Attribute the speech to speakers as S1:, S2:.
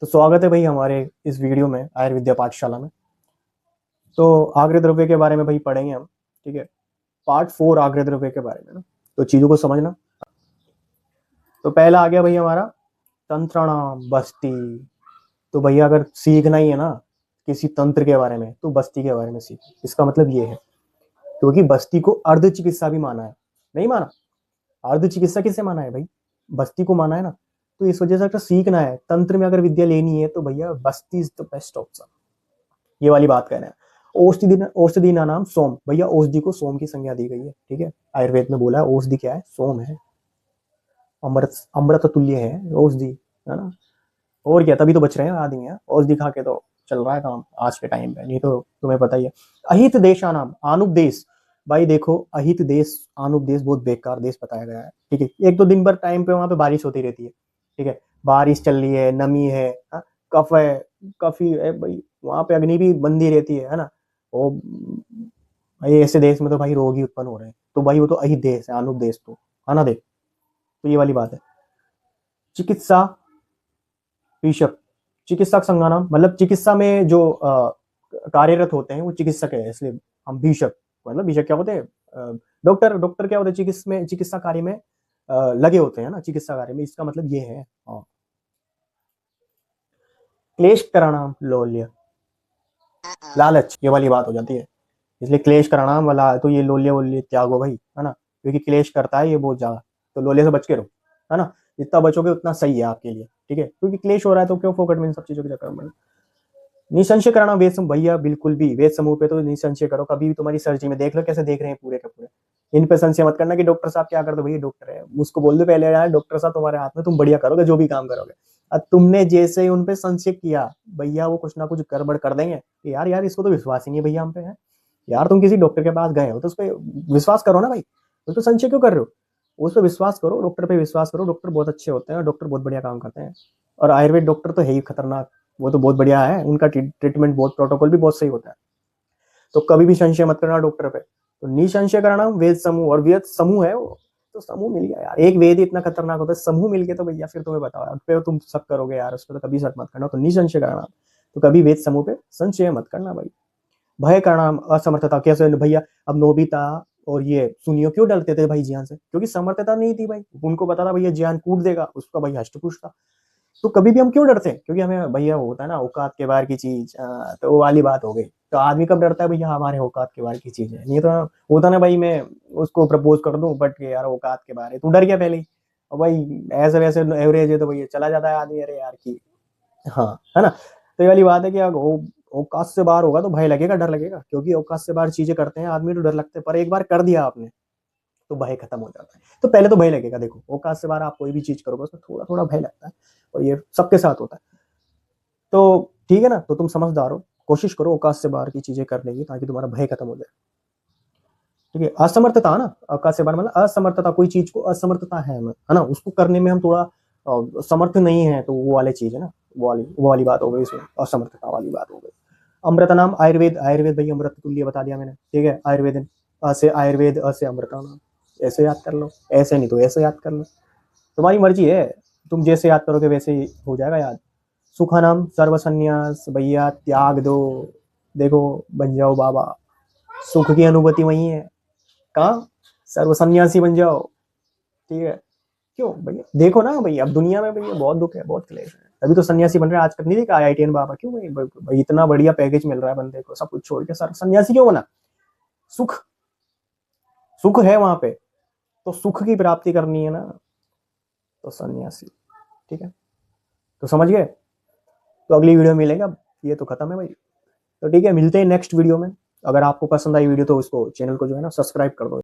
S1: तो स्वागत है भाई हमारे इस वीडियो में आयुर्विद्या पाठशाला में। तो आग्रह द्रव्य के बारे में भाई पढ़ेंगे हम। ठीक है, पार्ट 4 आग्रह द्रव्य के बारे में ना, तो चीजों को समझना। तो पहला आ गया भाई हमारा तंत्रणाम बस्ती। तो भैया अगर सीखना ही है ना किसी तंत्र के बारे में तो बस्ती के बारे में सीख। इसका मतलब ये है क्योंकि बस्ती को अर्ध चिकित्सा भी माना है। नहीं माना? अर्ध चिकित्सा किसे माना है भाई? बस्ती को माना है ना। तो इस वजह से अगर सीखना है तंत्र में, अगर विद्या लेनी है तो भैया बस्ती इज द बेस्ट ऑप्शन। ये वाली बात कह रहे हैं। औषधि नाम सोम। भैया औषधि को सोम की संज्ञा दी गई है। ठीक है, आयुर्वेद में बोला है औषधि क्या है? सोम है, अमृत अमृत तुल्य है औषधि, है ना। और क्या, तभी तो बच रहे हैं आदमी। है औषधि खा के तो चल रहा है काम आज के टाइम पे, नहीं तो तुम्हें पता ही है। अहित देशा नाम अनुपदेश। भाई देखो, अहित देश अनुपदेश बहुत बेकार देश बताया गया है। ठीक है, एक तो दिन भर टाइम पे वहां पे बारिश होती रहती है। ठीक है, बारिश चल रही है, नमी है, हाँ, कफ है, कफी है भाई, वहां पे अग्नि भी बंदी रहती है ना। वो भाई ऐसे देश में तो भाई रोग ही उत्पन्न हो रहे हैं। तो भाई वो तो अहित देश है, अनुपदेश तो है ना। देख, तो ये वाली बात है। चिकित्सा ऋषभ। चिकित्सक संज्ञानाम मतलब चिकित्सा में जो कार्यरत होते हैं वो चिकित्सक है, इसलिए हम भीषक। मतलब भीषक क्या होते हैं? डॉक्टर। डॉक्टर क्या होते हैं? चिकित्सा कार्य में लगे होते हैं ना, चिकित्सा कार्य में। इसका मतलब ये है। हाँ, क्लेश कराणाम लोल्य, लालच, ये वाली बात हो जाती है। इसलिए क्लेश कराणाम वाला तो ये लोल्य वोल्य त्यागो भाई, है ना। क्योंकि क्लेश करता है ये बहुत ज्यादा, तो लोल्य से बच के रहो, है ना। जितना बचोगे उतना सही है आपके लिए। ठीक है, क्योंकि क्लेश हो रहा है तो क्यों फोकट में इन सब चीजों के चक्कर में। निसंशय कराना वेद समूह। भैया बिल्कुल भी वेद समूह पे तो निसंशय करो। कभी भी तुम्हारी सर्जरी में देख लो कैसे देख रहे हैं पूरे के पूरे। इन पे संशय मत करना कि डॉक्टर साहब क्या करते। भैया डॉक्टर है, उसको बोल दो पहले यार डॉक्टर साहब तुम्हारे हाथ में, तुम बढ़िया करोगे जो भी काम करोगे। अब तुमने जैसे ही उन पे संशय किया, भैया वो कुछ ना कुछ गड़बड़ कर देंगे कि यार यार इसको तो विश्वास ही नहीं है भैया हम पे है। यार तुम किसी डॉक्टर के पास गए हो तो उस पर विश्वास करो ना भाई। उस पर संशय क्यों कर रहे हो? उस पर विश्वास करो, डॉक्टर पे विश्वास करो। डॉक्टर बहुत अच्छे होते हैं, डॉक्टर बहुत बढ़िया काम करते हैं। और आयुर्वेद डॉक्टर तो है ही खतरनाक। वो तो बहुत बढ़िया है, उनका ट्रीटमेंट बहुत, प्रोटोकॉल भी बहुत सही होता है। तो कभी भी संशय मत करना डॉक्टर पे। तो निसंशय करना वेद समूह। और वेद समूह है वो, तो समूह मिल गया यार। एक वेद ही इतना खतरनाक होता है, समूह मिल गया तो भैया फिर तुम्हें बताओ, उस पर तुम सब करोगे यार, उस पर तो कभी शक मत करना। तो निसंशय करना, तो कभी वेद समूह पे संशय मत करना भाई। भय करना असमर्थता। कैसे भैया? अब नोबिता और ये सुनियो क्यों डरते थे भाई ज्ञान से? क्योंकि समर्थता नहीं थी भाई। उनको पता था भैया ज्ञान कूट देगा उसका, भाई हष्टपुष्ट था। तो कभी भी हम क्यों डरते हैं? क्योंकि हमें भैया वो होता है ना औकात के बाहर की चीज। तो वो वाली बात हो गई। तो आदमी कब डरता है? भैया हमारे औकात के बाहर की चीज है। नहीं तो होता ना भाई, मैं उसको प्रपोज कर दूं बट यार औकात के बाहर है, तू डर गया पहले ही। और भाई ऐसे वैसे एवरेज है तो भैया चला जाता है आदमी, अरे यार की। हाँ, है ना। तो ये वाली बात है कि अगर औकात से बाहर होगा तो भय लगेगा, डर लगेगा। क्योंकि औकात से बाहर चीजें करते हैं आदमी तो डर लगते हैं, पर एक बार कर दिया आपने तो भय खत्म हो जाता है। तो पहले तो भय लगेगा। देखो, औकात से बाहर आप कोई भी चीज करोगे उसमें थोड़ा थोड़ा भय लगता है, और ये सबके साथ होता है। तो ठीक है ना, तो तुम समझदार हो, कोशिश करो औकात से बाहर की चीजें करने की, ताकि तुम्हारा भय खत्म हो जाए। ठीक है, असमर्थता ना, औकात से बाहर मतलब असमर्थता, कोई चीज को असमर्थता है ना, उसको करने में हम थोड़ा समर्थ नहीं है, तो वो वाली चीज है ना। वो वाली बात हो गई, इसमें असमर्थता वाली बात हो गई। अमृत नाम आयुर्वेद। आयुर्वेद भाई अमृत तुल्य बता दिया मैंने। ठीक है, आयुर्वेद से आयुर्वेद, से अमृता नाम। ऐसे याद कर लो, ऐसे नहीं तो ऐसे याद कर लो, तुम्हारी मर्जी है। तुम जैसे याद करोगे वैसे ही हो जाएगा याद। सुखानाम सर्वसन्यास। भैया त्याग दो, देखो बन जाओ बाबा। सुख की अनुभूति वही है। कहाँ? सर्वसन्यासी बन जाओ। ठीक है, क्यों भैया? देखो ना भैया, अब दुनिया में भैया बहुत दुख है, बहुत क्लेश है, तभी तो सन्यासी बन रहे हैं आजकल। नहीं देखा IITN बाबा? क्यों भाई इतना बढ़िया पैकेज मिल रहा है बंदे को, सब कुछ छोड़ के सर सन्यासी क्यों बना? सुख, सुख है वहां पे, तो सुख की प्राप्ति करनी है ना, तो सन्यासी। ठीक है, तो समझ गए। तो अगली वीडियो में मिलेगा। ये तो खत्म है भाई। तो ठीक है, मिलते हैं नेक्स्ट वीडियो में। अगर आपको पसंद आई वीडियो तो उसको, चैनल को जो है ना सब्सक्राइब कर दो।